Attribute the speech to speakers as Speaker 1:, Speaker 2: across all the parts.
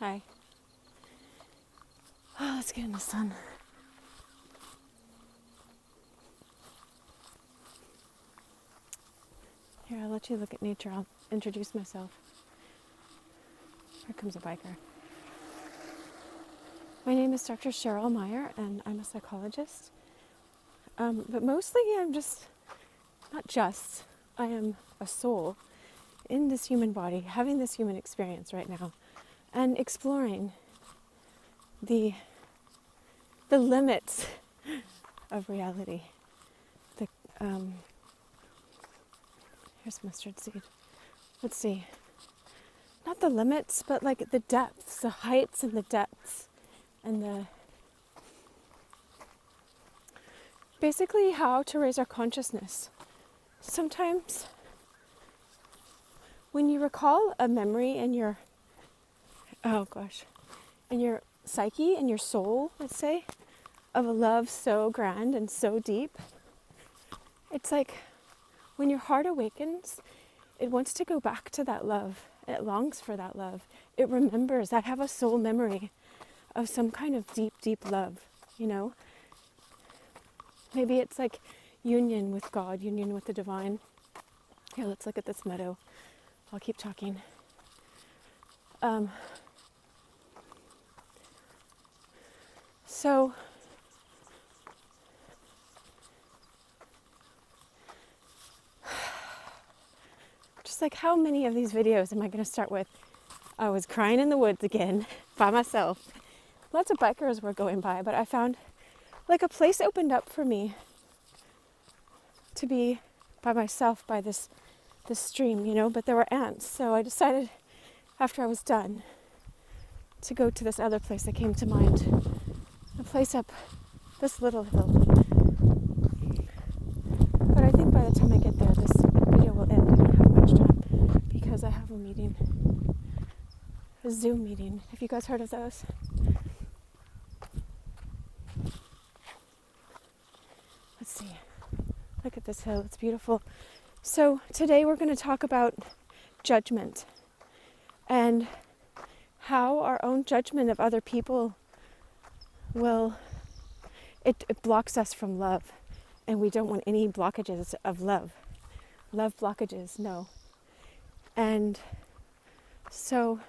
Speaker 1: Hi. Oh, let's get in the sun. Here, I'll let you look at nature. I'll introduce myself. Here comes a biker. My name is Dr. Cheryl Meyer, and I'm a psychologist. But mostly I am a soul in this human body, having this human experience right now, and exploring the limits of reality. Here's mustard seed. Let's see. Not the limits, but like the depths, the heights and the depths, and basically how to raise our consciousness. Sometimes when you recall a memory in your psyche, in your soul, let's say, of a love so grand and so deep, it's like when your heart awakens, it wants to go back to that love. It longs for that love. It remembers. I have a soul memory of some kind of deep, deep love, you know? Maybe it's like union with God, union with the divine. Here, let's look at this meadow. I'll keep talking. So just like how many of these videos am I going to start with? I was crying in the woods again by myself. Lots of bikers were going by, but I found like a place opened up for me to be by myself by this stream, you know, but there were ants. So I decided after I was done to go to this other place that came to mind. A place up this little hill. But I think by the time I get there, this video will end. I don't have much time because I have a meeting, a Zoom meeting. Have you guys heard of those? Let's see. Look at this hill. It's beautiful. So today we're going to talk about judgment and how our own judgment of other people it blocks us from love, and we don't want any blockages of love blockages, no. And so,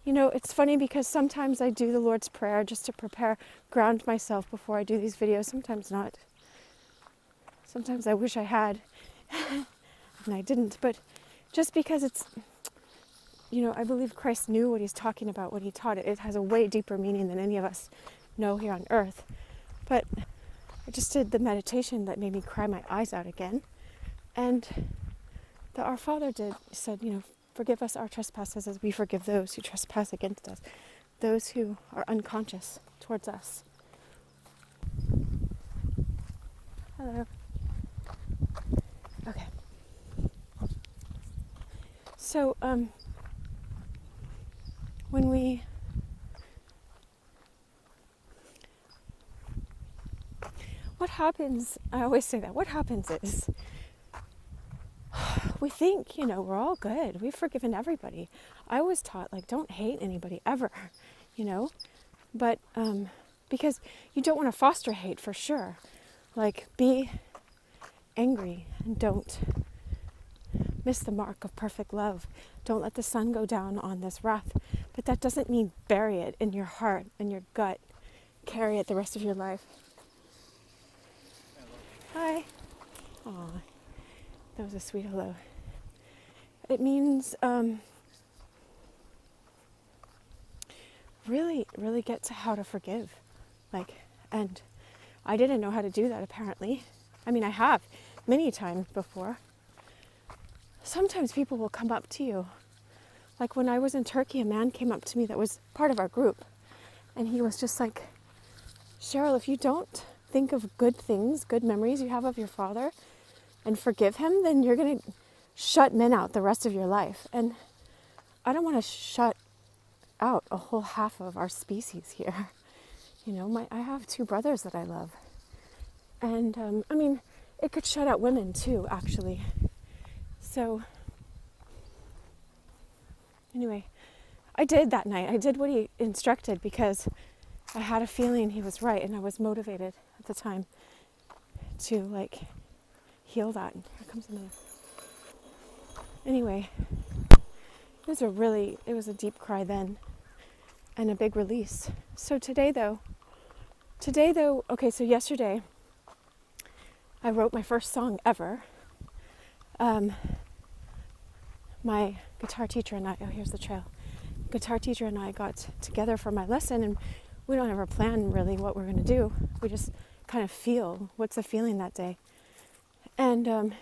Speaker 1: you know, it's funny because sometimes I do the Lord's Prayer just to ground myself before I do these videos. Sometimes not. Sometimes I wish I had and I didn't, but just because it's, you know, I believe Christ knew what he's talking about when he taught it. It has a way deeper meaning than any of us know here on earth. But I just did the meditation that made me cry my eyes out again. And Our Father said, you know, forgive us our trespasses as we forgive those who trespass against us, those who are unconscious towards us. Hello. Okay. So, what happens, I always say that, what happens is, we think, you know, we're all good. We've forgiven everybody. I was taught, like, don't hate anybody ever, you know, but, because you don't want to foster hate for sure. Like, be angry and don't miss the mark of perfect love. Don't let the sun go down on this wrath. But that doesn't mean bury it in your heart, in your gut. Carry it the rest of your life. Hi. Aw, that was a sweet hello. It means really, really get to how to forgive. And I didn't know how to do that apparently. I mean, I have many times before. Sometimes people will come up to you. Like when I was in Turkey, a man came up to me that was part of our group. And he was just like, Cheryl, if you don't think of good things, good memories you have of your father and forgive him, then you're going to shut men out the rest of your life. And I don't want to shut out a whole half of our species here. You know, I have 2 brothers that I love. And, I mean, it could shut out women too, actually. So, anyway, I did that night. I did what he instructed because I had a feeling he was right, and I was motivated at the time to like heal that. Here comes another. Anyway, it was a deep cry then and a big release. So today though, okay, so yesterday I wrote my first song ever. My guitar teacher and I, oh, here's the trail. Guitar teacher and I got together for my lesson, and we don't ever plan really what we're going to do. We just kind of feel what's the feeling that day. And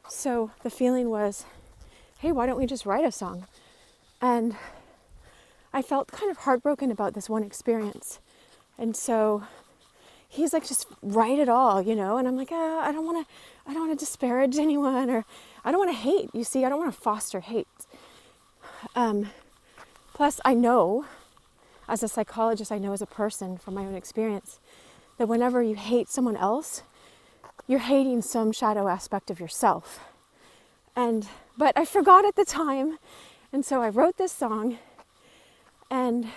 Speaker 1: so the feeling was, hey, why don't we just write a song? And I felt kind of heartbroken about this one experience. And so he's like, just write it all, you know? And I'm like, I don't want to disparage anyone, or I don't want to hate. You see, I don't want to foster hate. Plus, I know, as a psychologist, I know as a person from my own experience, that whenever you hate someone else, you're hating some shadow aspect of yourself. But I forgot at the time, and so I wrote this song, and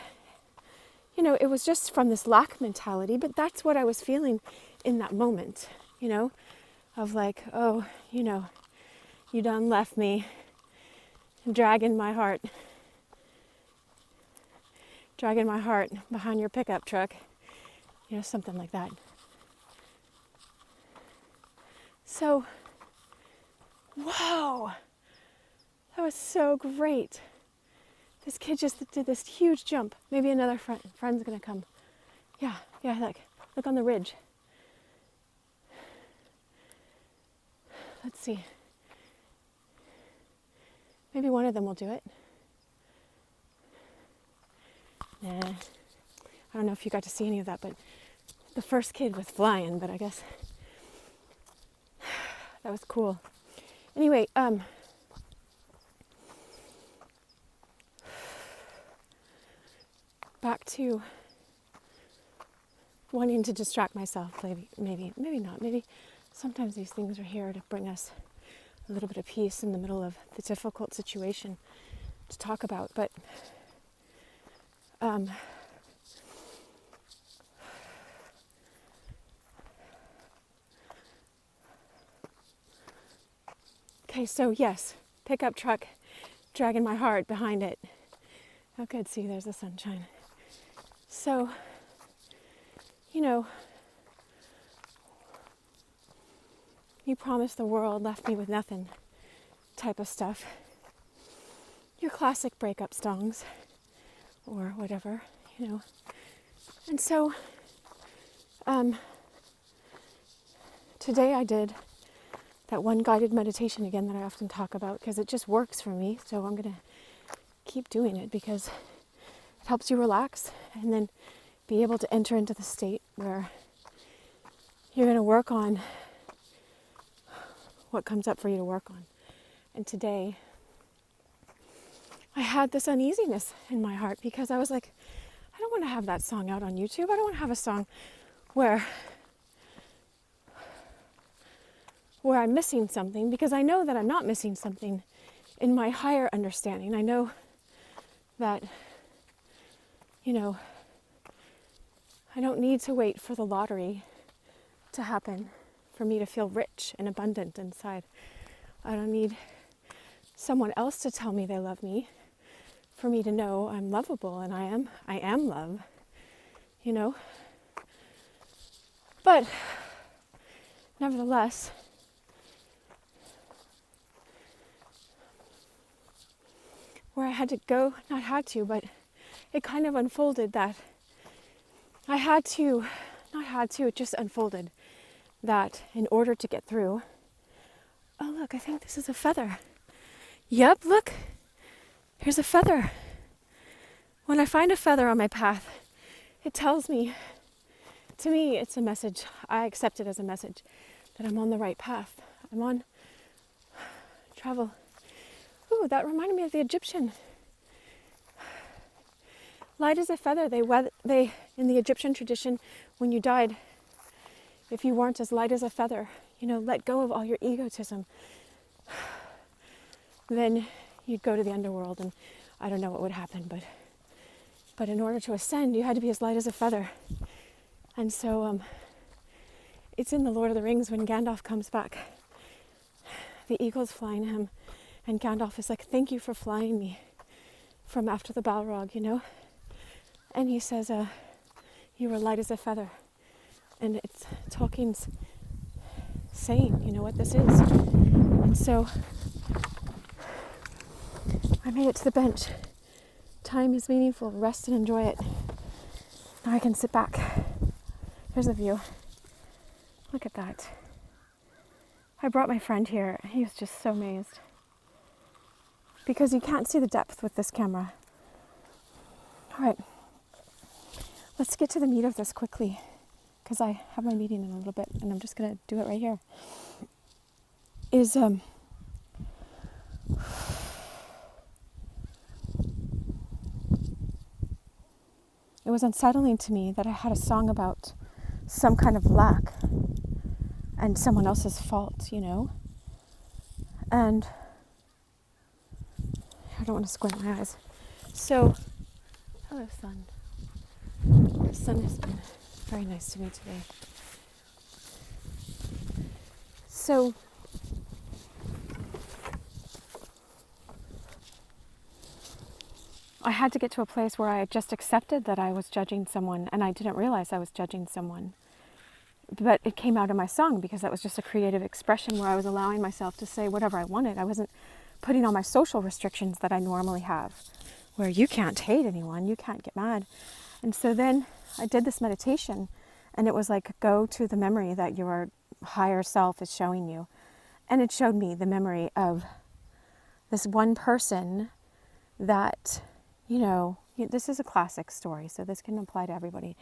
Speaker 1: you know, it was just from this lack mentality, but that's what I was feeling in that moment, you know, of like, oh, you know, you done left me, dragging my heart behind your pickup truck, you know, something like that. So, wow, that was so great. This kid just did this huge jump. Maybe another friend's gonna come. Yeah, look on the ridge. Let's see. Maybe one of them will do it. Nah, I don't know if you got to see any of that, but the first kid was flying, but I guess that was cool. Anyway, back to wanting to distract myself, maybe not. Maybe sometimes these things are here to bring us a little bit of peace in the middle of the difficult situation to talk about. But okay, so yes, pickup truck dragging my heart behind it. Oh, good, see, there's the sunshine. So, you know, you promised the world, left me with nothing type of stuff. Your classic breakup songs or whatever, you know. And so, today I did that one guided meditation again that I often talk about because it just works for me. So I'm going to keep doing it because it helps you relax and then be able to enter into the state where you're going to work on what comes up for you to work on. And today, I had this uneasiness in my heart because I was like, I don't want to have that song out on YouTube. I don't want to have a song where I'm missing something, because I know that I'm not missing something in my higher understanding. I know that, you know, I don't need to wait for the lottery to happen for me to feel rich and abundant inside. I don't need someone else to tell me they love me for me to know I'm lovable, and I am love, you know. But nevertheless, where I had to go, not had to, but it kind of unfolded that it just unfolded that in order to get through, oh look, I think this is a feather. Yep, look, here's a feather. When I find a feather on my path, it tells me, to me, it's a message. I accept it as a message that I'm on the right path. I'm on travel. Ooh, that reminded me of the Egyptian. Light as a feather. They in the Egyptian tradition, when you died, if you weren't as light as a feather, you know, let go of all your egotism, then you'd go to the underworld. And I don't know what would happen, but in order to ascend, you had to be as light as a feather. And so it's in the Lord of the Rings when Gandalf comes back. The eagle's flying him, and Gandalf is like, thank you for flying me from after the Balrog, you know? And he says, you were light as a feather. And it's Tolkien's saying, you know what this is. And so I made it to the bench. Time is meaningful. Rest and enjoy it. Now I can sit back. Here's a view. Look at that. I brought my friend here. He was just so amazed. Because you can't see the depth with this camera. All right. Let's get to the meat of this quickly. Because I have my meeting in a little bit. And I'm just going to do it right here. It was unsettling to me that I had a song about some kind of lack and someone else's fault, you know? And I don't want to squint my eyes. So, hello, sun. The sun has been very nice to me today. So, I had to get to a place where I just accepted that I was judging someone, and I didn't realize I was judging someone. But it came out in my song because that was just a creative expression where I was allowing myself to say whatever I wanted. I wasn't putting on my social restrictions that I normally have, where you can't hate anyone, you can't get mad. And so then I did this meditation, and it was like, go to the memory that your higher self is showing you. And it showed me the memory of this one person that, you know, this is a classic story, so this can apply to everybody.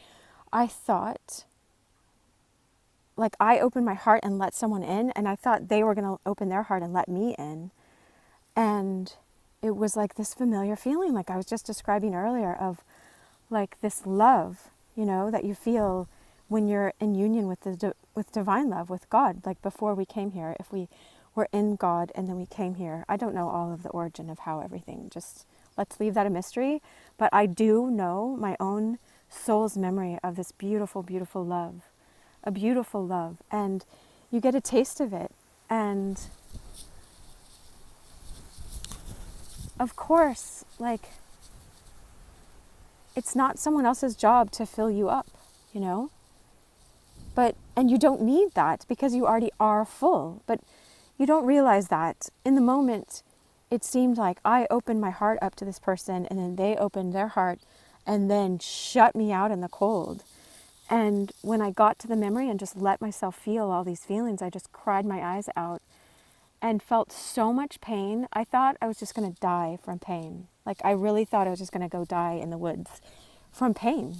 Speaker 1: I thought, like, I opened my heart and let someone in, and I thought they were going to open their heart and let me in. And it was like this familiar feeling, like I was just describing earlier, of like this love, you know, that you feel when you're in union with with divine love, with God. Like before we came here, if we were in God and then we came here, I don't know all of the origin of how everything, just let's leave that a mystery. But I do know my own soul's memory of this beautiful, beautiful love, a beautiful love. And you get a taste of it. And of course, like, it's not someone else's job to fill you up, you know? And you don't need that because you already are full. But you don't realize that. In the moment, it seemed like I opened my heart up to this person, and then they opened their heart and then shut me out in the cold. And when I got to the memory and just let myself feel all these feelings, I just cried my eyes out and felt so much pain. I thought I was just going to die from pain. Like, I really thought I was just going to go die in the woods from pain.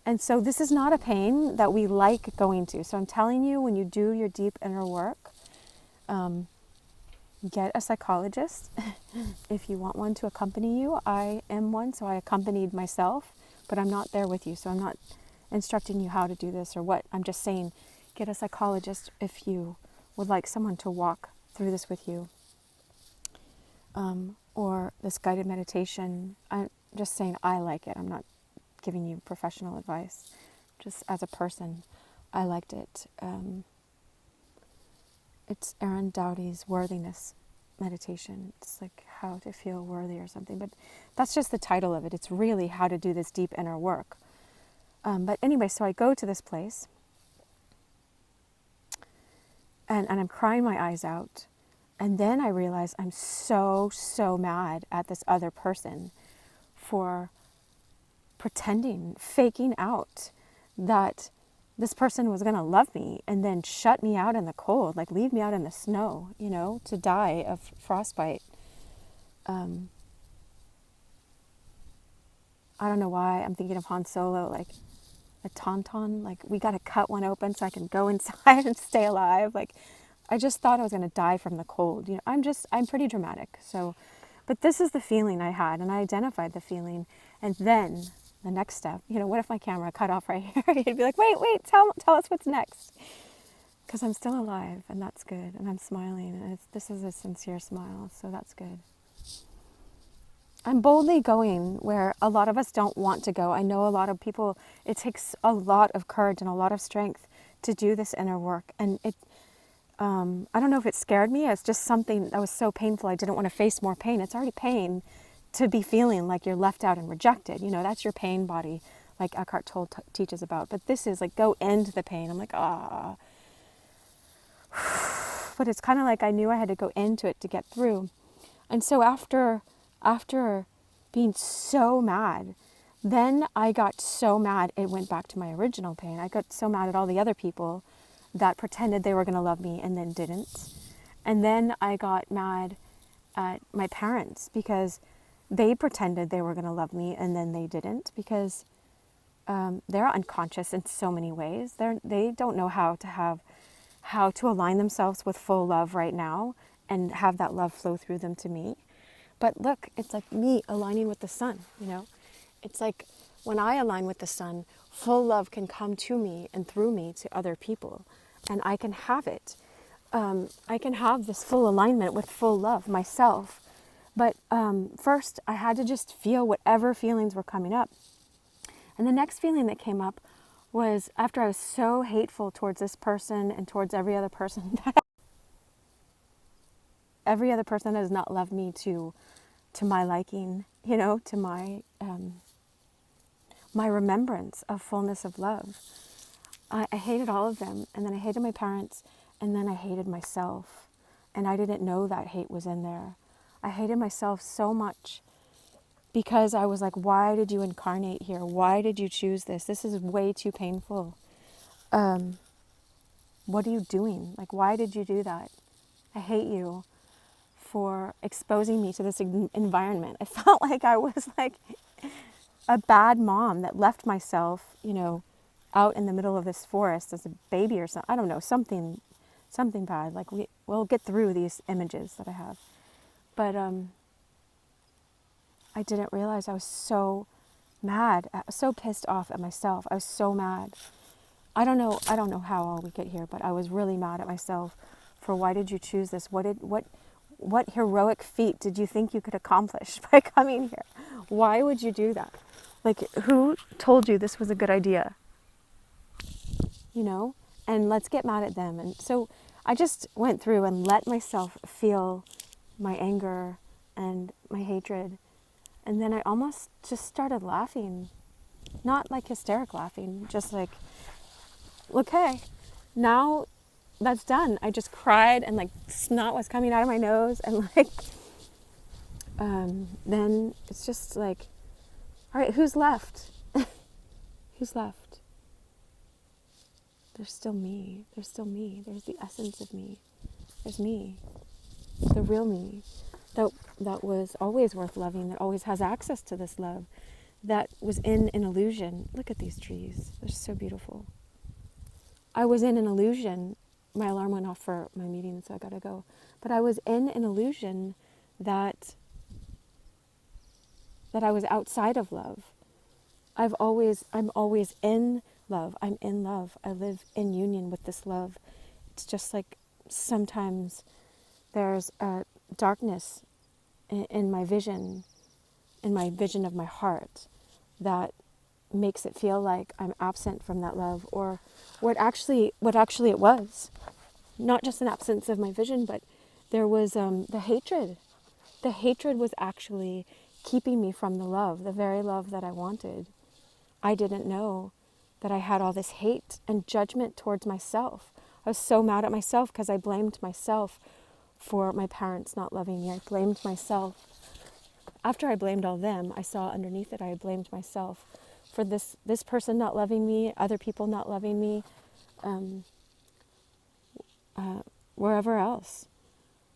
Speaker 1: And so this is not a pain that we like going to. So I'm telling you, when you do your deep inner work, get a psychologist if you want one to accompany you. I am one, so I accompanied myself, but I'm not there with you. So I'm not instructing you how to do this or what. I'm just saying, get a psychologist if you would like someone to walk through this with you. Or this guided meditation. I'm just saying I like it. I'm not giving you professional advice. Just as a person, I liked it. It's Aaron Doughty's worthiness meditation. It's like how to feel worthy or something. But that's just the title of it. It's really how to do this deep inner work. But anyway, so I go to this place. And I'm crying my eyes out. And then I realize I'm so mad at this other person for pretending, faking out that this person was going to love me and then shut me out in the cold, like leave me out in the snow, you know, to die of frostbite. I don't know why I'm thinking of Han Solo, like a tauntaun, like we got to cut one open so I can go inside and stay alive. Like, I just thought I was going to die from the cold. You know, I'm pretty dramatic. So, but this is the feeling I had, and I identified the feeling. And then the next step, you know, what if my camera cut off right here? You'd be like, wait, tell us what's next. Because I'm still alive, and that's good. And I'm smiling, and this is a sincere smile, so that's good. I'm boldly going where a lot of us don't want to go. I know a lot of people, it takes a lot of courage and a lot of strength to do this inner work. And I don't know if it scared me. It's just something that was so painful. I didn't want to face more pain. It's already pain to be feeling like you're left out and rejected. That's your pain body, like Eckhart Tolle teaches about. But this is like, go into the pain. I'm like, ah. But it's kind of like I knew I had to go into it to get through. And so after being so mad, then I got so mad, it went back to my original pain. I got so mad at all the other people that pretended they were going to love me and then didn't. And then I got mad at my parents because they pretended they were going to love me and then they didn't, because they're unconscious in so many ways. They don't know how to align themselves with full love right now and have that love flow through them to me. But look, it's like me aligning with the sun, It's like when I align with the sun, full love can come to me and through me to other people. And I can have it. I can have this full alignment with full love myself. But first, I had to just feel whatever feelings were coming up. And the next feeling that came up was after I was so hateful towards this person and towards every other person that has not loved me to my liking, to my my remembrance of fullness of love. I hated all of them, and then I hated my parents, and then I hated myself, and I didn't know that hate was in there. I hated myself so much because I was like, why did you incarnate here? Why did you choose this? This is way too painful. What are you doing? Like, why did you do that? I hate you for exposing me to this environment. I felt like I was like a bad mom that left myself, out in the middle of this forest as a baby or something. I don't know, something bad. Like we'll get through these images that I have. But I didn't realize I was so mad, so pissed off at myself. I was so mad. I don't know how all we get here, but I was really mad at myself for why did you choose this? What heroic feat did you think you could accomplish by coming here? Why would you do that? Like, who told you this was a good idea? And let's get mad at them. And so I just went through and let myself feel my anger and my hatred. And then I almost just started laughing. Not like hysteric laughing, just like, okay, now that's done. I just cried and like snot was coming out of my nose and like, then it's just like, all right, who's left? Who's left? There's still me. There's still me. There's the essence of me. There's me. The real me. That was always worth loving, that always has access to this love, that was in an illusion. Look at these trees. They're so beautiful. I was in an illusion. My alarm went off for my meeting, so I gotta go. But I was in an illusion that I was outside of love. I'm always in love. I'm in love. I live in union with this love. It's just like sometimes there's a darkness in my vision of my heart that makes it feel like I'm absent from that love, or what actually it was. Not just an absence of my vision, but there was the hatred. The hatred was actually keeping me from the love, the very love that I wanted. I didn't know that I had all this hate and judgment towards myself. I was so mad at myself because I blamed myself for my parents not loving me. I blamed myself. After I blamed all them, I saw underneath it I had blamed myself for this person not loving me, other people not loving me, wherever else.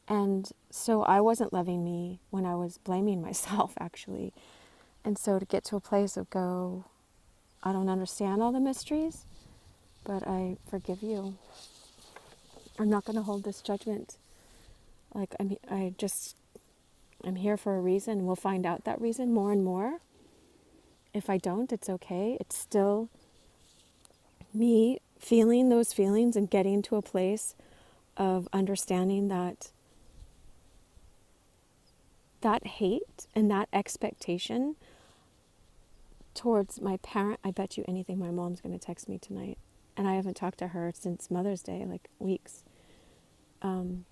Speaker 1: And so I wasn't loving me when I was blaming myself, actually. And so to get to a place of I don't understand all the mysteries, but I forgive you. I'm not going to hold this judgment. Like, I'm here for a reason. We'll find out that reason more and more. If I don't, it's okay. It's still me feeling those feelings and getting to a place of understanding that that hate and that expectation towards my parent, I bet you anything my mom's going to text me tonight. And I haven't talked to her since Mother's Day, like weeks. I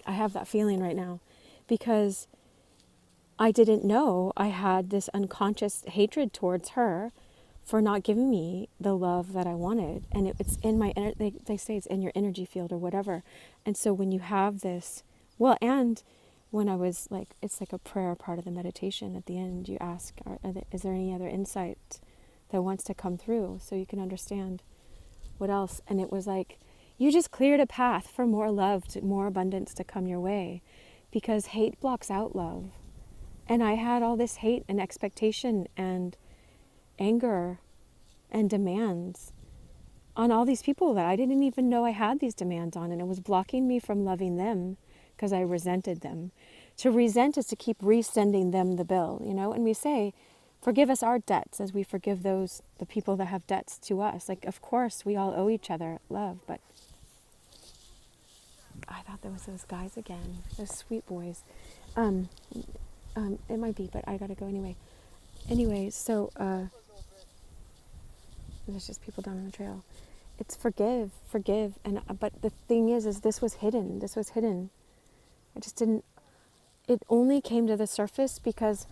Speaker 1: have that feeling right now because I didn't know I had this unconscious hatred towards her for not giving me the love that I wanted. And it's in my, they say it's in your energy field or whatever. And so when you have this, well, and when I was like, it's like a prayer part of the meditation. At the end, you ask, is there any other insight that wants to come through so you can understand what else? And it was like, you just cleared a path for more love, more abundance to come your way, because hate blocks out love. And I had all this hate and expectation and anger and demands on all these people that I didn't even know I had these demands on, and it was blocking me from loving them because I resented them. To resent is to keep resending them the bill, and we say, forgive us our debts as we forgive the people that have debts to us. Like, of course, we all owe each other love, but I thought there was those guys again, those sweet boys. It might be, but I gotta go anyway. Anyway, so there's just people down on the trail. It's forgive, and but the thing is this was hidden. This was hidden. I just didn't. It only came to the surface because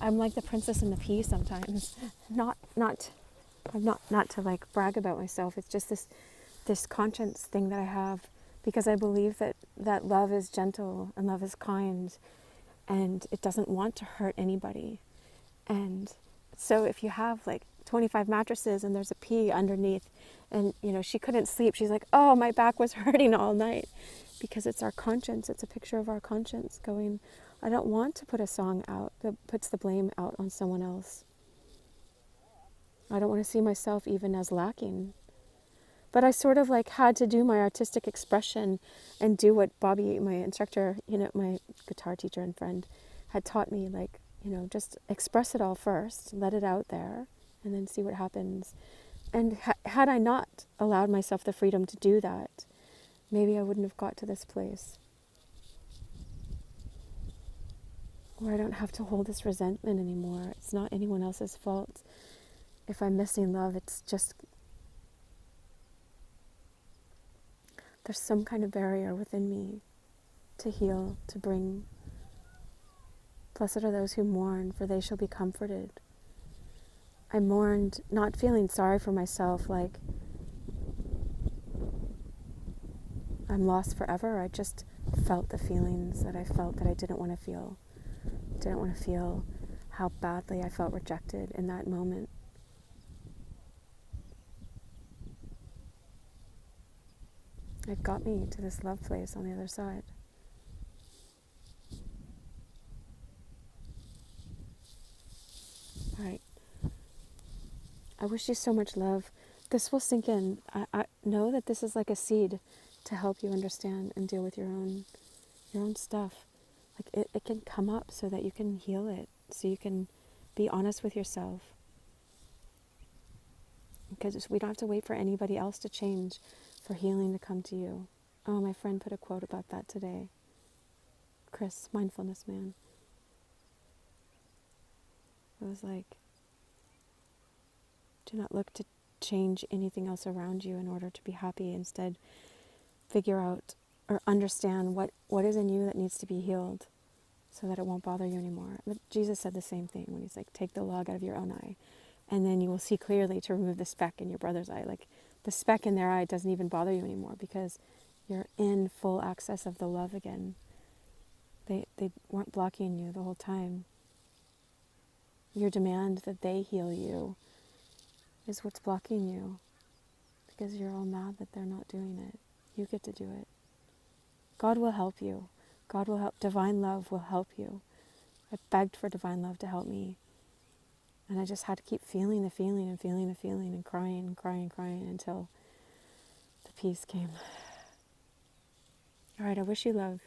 Speaker 1: I'm like the princess and the pea sometimes. Not to like brag about myself. It's just this conscience thing that I have, because I believe that love is gentle and love is kind, and it doesn't want to hurt anybody. And so if you have like 25 mattresses and there's a pea underneath, and she couldn't sleep, she's like, oh, my back was hurting all night, because it's our conscience. It's a picture of our conscience going, I don't want to put a song out that puts the blame out on someone else. I don't want to see myself even as lacking. But I sort of like had to do my artistic expression and do what Bobby, my instructor, my guitar teacher and friend, had taught me, like, just express it all first, let it out there, and then see what happens. And had I not allowed myself the freedom to do that, maybe I wouldn't have got to this place where I don't have to hold this resentment anymore. It's not anyone else's fault. If I'm missing love, it's just, there's some kind of barrier within me to heal, to bring. Blessed are those who mourn, for they shall be comforted. I mourned, not feeling sorry for myself, like I'm lost forever. I just felt the feelings that I felt that I didn't want to feel. Didn't want to feel how badly I felt rejected in that moment. It got me to this love place on the other side. All right. I wish you so much love. This will sink in. I know that this is like a seed to help you understand and deal with your own stuff. Like it can come up so that you can heal it, so you can be honest with yourself. Because we don't have to wait for anybody else to change for healing to come to you. Oh, my friend put a quote about that today. Chris, mindfulness man. It was like, do not look to change anything else around you in order to be happy. Instead, figure out or understand what is in you that needs to be healed so that it won't bother you anymore. But Jesus said the same thing when he's like, take the log out of your own eye, and then you will see clearly to remove the speck in your brother's eye. Like, the speck in their eye doesn't even bother you anymore because you're in full access of the love again. They weren't blocking you the whole time. Your demand that they heal you is what's blocking you, because you're all mad that they're not doing it. You get to do it. God will help you. God will help. Divine love will help you. I begged for divine love to help me. And I just had to keep feeling the feeling and feeling the feeling and crying and crying and crying until the peace came. All right, I wish you love.